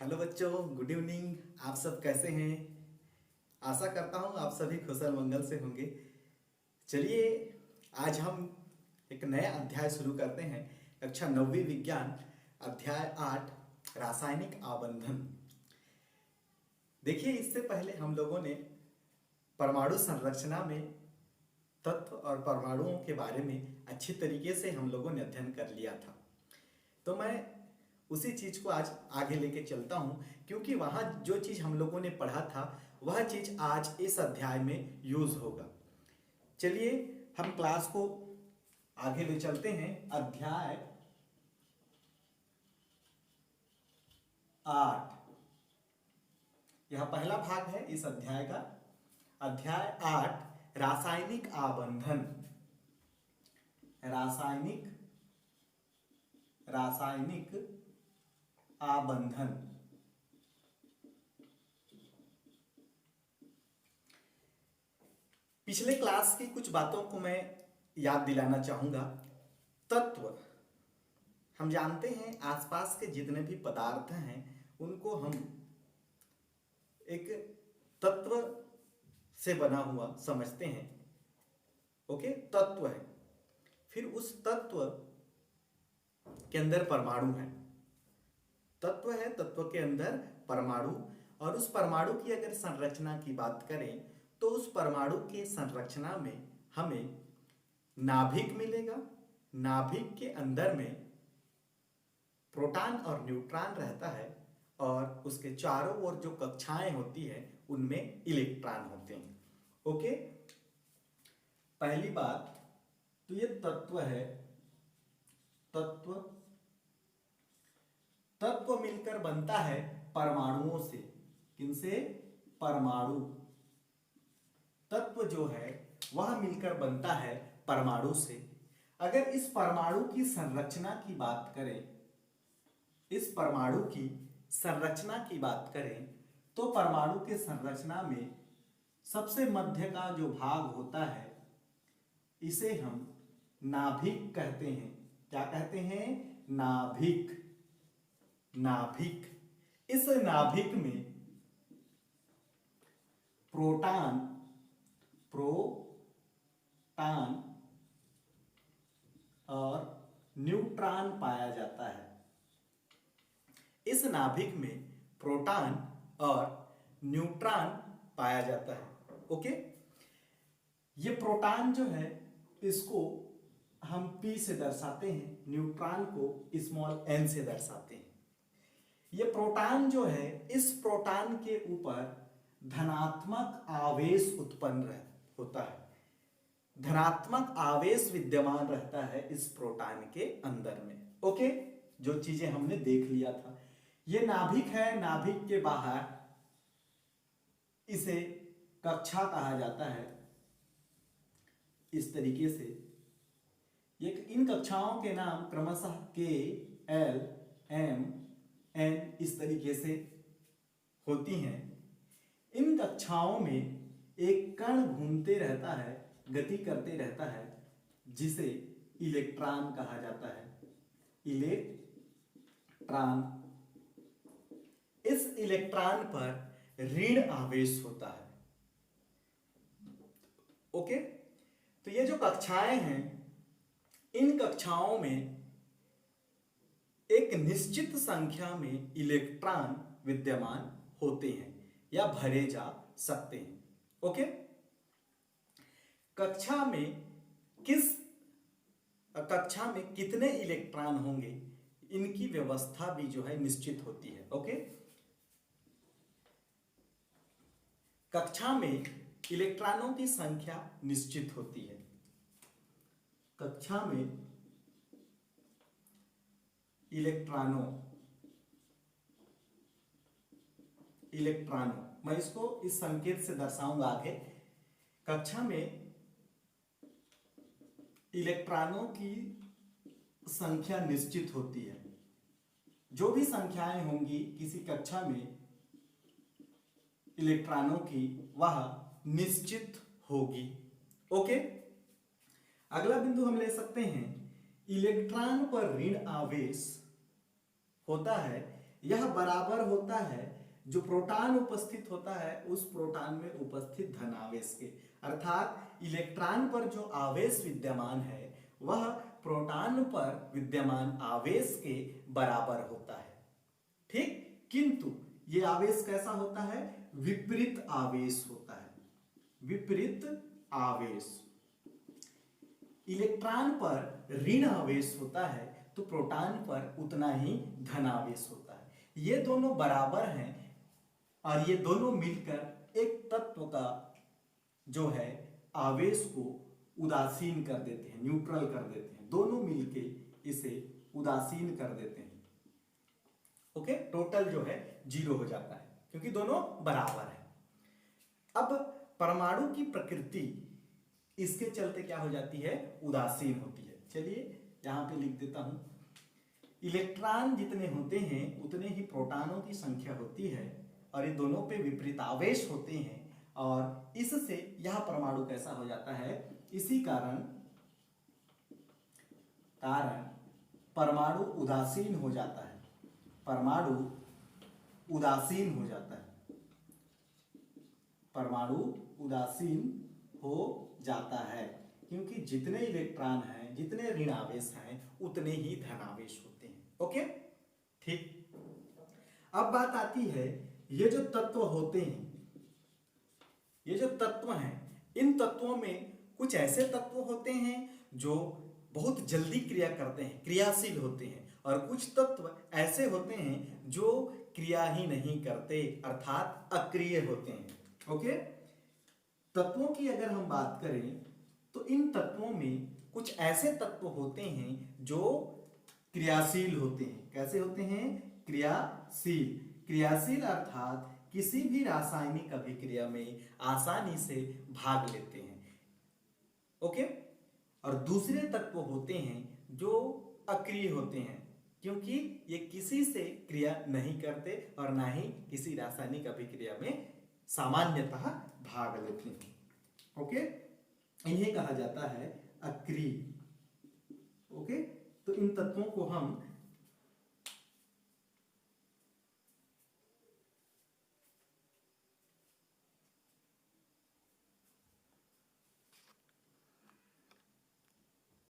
Hello बच्चों, good evening. आप सब कैसे हैं? आशा करता हूँ आप सभी कुशल मंगल से होंगे। चलिए, आज हम एक नया अध्याय शुरू करते हैं। कक्षा 9वीं विज्ञान, अध्याय 8, रासायनिक आबंधन। देखिए, इससे पहले हम लोगों ने परमाणु संरचना में तत्व और परमाणुओं के बारे में अच्छी तरीके से हम लोगों ने अध्ययन कर लिया था। तो मैं उसी चीज को आज आगे लेके चलता हूं, क्योंकि वहां जो चीज हम लोगों ने पढ़ा था वह चीज आज इस अध्याय में यूज होगा। चलिए, हम क्लास को आगे ले चलते हैं। अध्याय 8, यह पहला भाग है इस अध्याय का। अध्याय 8, रासायनिक आबंधन। रासायनिक आबंधन। पिछले क्लास की कुछ बातों को मैं याद दिलाना चाहूंगा। तत्व, हम जानते हैं आसपास के जितने भी पदार्थ हैं उनको हम एक तत्व से बना हुआ समझते हैं। ओके, तत्व है। फिर उस तत्व के अंदर परमाणु है। तत्व है, तत्व के अंदर परमाणु। और उस परमाणु की अगर संरचना की बात करें तो उस परमाणु के संरचना में हमें नाभिक मिलेगा। नाभिक के अंदर में प्रोटॉन और न्यूट्रॉन रहता है, और उसके चारों ओर जो कक्षाएं होती है उनमें इलेक्ट्रॉन होते हैं। ओके, पहली बात तो ये तत्व है। तत्व तत्व मिलकर बनता है परमाणुओं से। किनसे? परमाणु। तत्व जो है वह मिलकर बनता है परमाणु से। अगर इस परमाणु की संरचना की बात करें, इस परमाणु की संरचना की बात करें तो परमाणु के संरचना में सबसे मध्य का जो भाग होता है इसे हम नाभिक कहते हैं। क्या कहते हैं? नाभिक। नाभिक। इस नाभिक में प्रोटॉन और न्यूट्रॉन पाया जाता है। इस नाभिक में प्रोटॉन और न्यूट्रॉन पाया जाता है। ओके, ये प्रोटॉन जो है इसको हम P से दर्शाते हैं, न्यूट्रॉन को स्मॉल n से दर्शाते हैं। ये प्रोटॉन जो है, इस प्रोटॉन के ऊपर धनात्मक आवेश उत्पन्न होता है। धनात्मक आवेश विद्यमान रहता है इस प्रोटॉन के अंदर में। ओके, जो चीजें हमने देख लिया था। ये नाभिक है। नाभिक के बाहर इसे कक्षा कहा जाता है। इस तरीके से ये इन कक्षाओं के नाम क्रमशः K, L, M, N इस तरीके से होती हैं। इन कक्षाओं में एक कण घूमते रहता है, गति करते रहता है, जिसे इलेक्ट्रॉन कहा जाता है। इलेक्ट्रॉन। इस इलेक्ट्रॉन पर ऋण आवेश होता है। ओके, तो ये जो कक्षाएं हैं, इन कक्षाओं में एक निश्चित संख्या में इलेक्ट्रॉन विद्यमान होते हैं या भरे जा सकते हैं। ओके, कक्षा में कितने इलेक्ट्रॉन होंगे, इनकी व्यवस्था भी जो है निश्चित होती है। ओके, कक्षा में इलेक्ट्रॉनों की संख्या निश्चित होती है। कक्षा में इलेक्ट्रॉनों मैं इसको इस संकेत से दर्शाऊंगा आगे। कक्षा में इलेक्ट्रॉनों की संख्या निश्चित होती है। जो भी संख्याएं होंगी किसी कक्षा में इलेक्ट्रॉनों की, वह निश्चित होगी। ओके, अगला बिंदु हम ले सकते हैं, इलेक्ट्रॉन पर ऋण आवेश होता है यह बराबर होता है जो प्रोटॉन उपस्थित होता है उस प्रोटॉन में उपस्थित धनावेश के, अर्थात इलेक्ट्रॉन पर जो आवेश विद्यमान है वह प्रोटॉन पर विद्यमान आवेश के बराबर होता है। ठीक, किंतु ये आवेश कैसा होता है? विपरीत आवेश होता है। विपरीत आवेश, इलेक्ट्रॉन पर ऋण आवेश होता है तो प्रोटॉन पर उतना ही धनावेश होता है। ये दोनों बराबर हैं और ये दोनों मिलकर एक तत्व का जो है आवेश को उदासीन कर देते हैं, न्यूट्रल कर देते हैं। दोनों मिलके इसे उदासीन कर देते हैं। ओके, टोटल जो है 0 हो जाता है क्योंकि दोनों बराबर है। अब परमाणु की प्रकृति इसके चलते क्या हो जाती है? उदासीन होती है। चलिए यहां पे लिख देता हूं, इलेक्ट्रॉन जितने होते हैं उतने ही प्रोटॉनों की संख्या होती है और ये दोनों पे विपरीत आवेश होते हैं और इससे यह परमाणु कैसा हो जाता है? इसी कारण परमाणु उदासीन हो जाता है। परमाणु उदासीन हो जाता है। परमाणु उदासीन हो जाता है क्योंकि जितने इलेक्ट्रॉन हैं, जितने ऋण आवेश हैं उतने ही धनावेश होते हैं। ओके, ठीक। अब बात आती है, ये जो तत्व होते हैं, ये जो तत्व हैं, इन तत्वों में कुछ ऐसे तत्व होते हैं जो बहुत जल्दी क्रिया करते हैं, क्रियाशील होते हैं, और कुछ तत्व ऐसे होते हैं जो क्रिया ही नहीं करते, अर्थात अक्रिय होते हैं। ओके, तत्वों की अगर हम बात करें तो इन तत्वों में कुछ ऐसे तत्व होते हैं जो क्रियाशील होते हैं। कैसे होते हैं? क्रियाशील। क्रियाशील अर्थात किसी भी रासायनिक अभिक्रिया में आसानी से भाग लेते हैं। ओके, और दूसरे तत्व होते हैं जो अक्रिय होते हैं क्योंकि ये किसी से क्रिया नहीं करते और ना ही किसी रासायनिक अभिक्रिया में सामान्यतः भाग लेते हैं। ओके, इन्हें कहा जाता है अक्रिय। ओके, तो इन तत्वों को हम